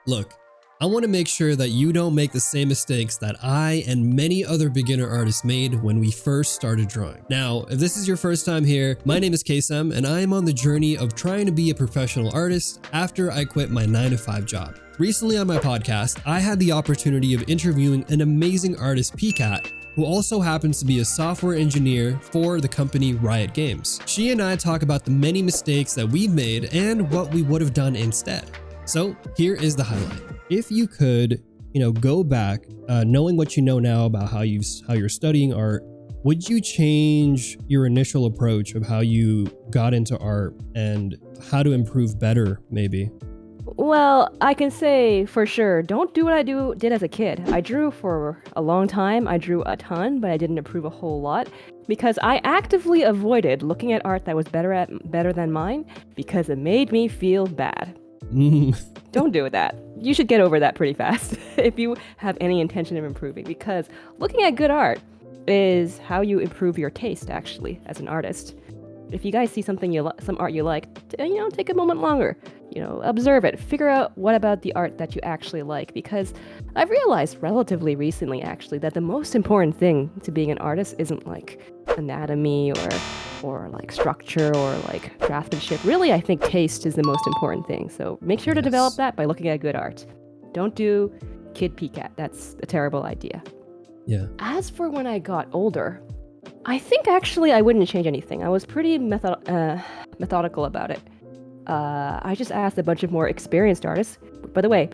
Look, I want to make sure that you don't make the same mistakes that I and many other beginner artists made when we first started drawing. Now, if this is your first time here, my name is Kaycem and I am on the journey of trying to be a professional artist after I quit my 9-to-5 job. Recently on my podcast, I had the opportunity of interviewing an amazing artist, Pikat, who also happens to be a software engineer for the company Riot Games. She and I talk about the many mistakes that we've made and what we would have done instead. So here is the highlight. If you could, go back, knowing what you know now about how you're studying art, would you change your initial approach of how you got into art and how to improve better, maybe? Well, I can say for sure, don't do what I did as a kid. I drew for a long time. I drew a ton, but I didn't improve a whole lot because I actively avoided looking at art that was better than mine because it made me feel bad. Don't do that. You should get over that pretty fast if you have any intention of improving, because looking at good art is how you improve your taste, actually, as an artist. If you guys see some art you like, take a moment longer, observe it, figure out what about the art that you actually like, because I've realized relatively recently, actually, that the most important thing to being an artist isn't like anatomy or like structure or like craftsmanship. Really, I think taste is the most important thing. So make sure to develop that by looking at good art. Don't do Kid Pikat. That's a terrible idea. Yeah. As for when I got older, I think actually I wouldn't change anything. I was pretty methodical about it. I just asked a bunch of more experienced artists. By the way,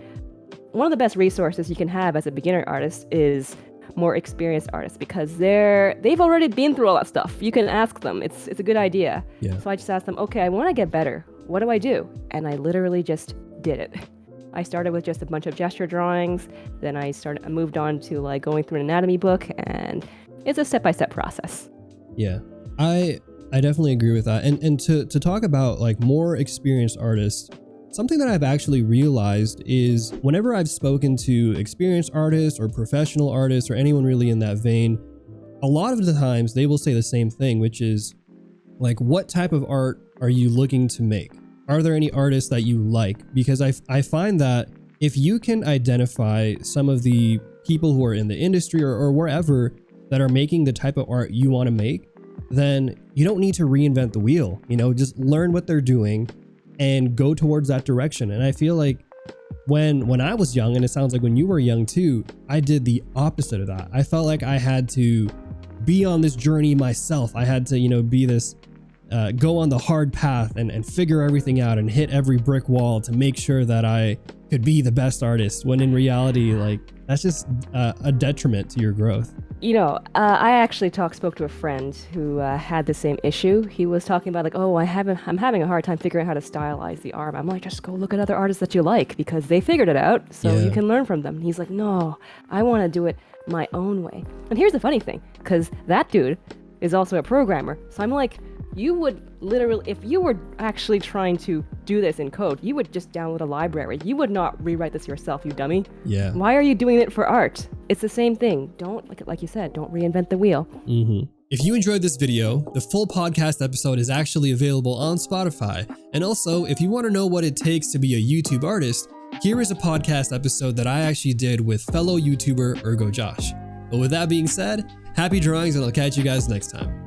one of the best resources you can have as a beginner artist is more experienced artists, because they've already been through all that stuff. You can ask them. It's a good idea. Yeah. So I just asked them, okay, I want to get better. What do I do? And I literally just did it. I started with just a bunch of gesture drawings. Then I moved on to like going through an anatomy book, and it's a step-by-step process. Yeah, I definitely agree with that. And to talk about like more experienced artists, something that I've actually realized is whenever I've spoken to experienced artists or professional artists or anyone really in that vein, a lot of the times they will say the same thing, which is like, what type of art are you looking to make? Are there any artists that you like? Because I find that if you can identify some of the people who are in the industry or wherever that are making the type of art you want to make, then you don't need to reinvent the wheel. Just learn what they're doing and go towards that direction. And I feel like when I was young, and it sounds like when you were young too, I did the opposite of that. I felt like I had to be on this journey myself. I had to, be this, go on the hard path and figure everything out and hit every brick wall to make sure that I could be the best artist, when in reality, like, that's just a detriment to your growth. I actually spoke to a friend who had the same issue. He was talking about like, I'm having a hard time figuring out how to stylize the arm. I'm like, just go look at other artists that you like, because they figured it out, so you can learn from them. And he's like, no, I want to do it my own way. And here's the funny thing, because that dude is also a programmer. So I'm like, you would literally, if you were actually trying to do this in code, you would just download a library. You would not rewrite this yourself, you dummy. Yeah. Why are you doing it for art? It's the same thing. Don't, like you said, don't reinvent the wheel. Mm-hmm. If you enjoyed this video, the full podcast episode is actually available on Spotify. And also, if you want to know what it takes to be a YouTube artist, here is a podcast episode that I actually did with fellow YouTuber Ergo Josh. But with that being said, happy drawings, and I'll catch you guys next time.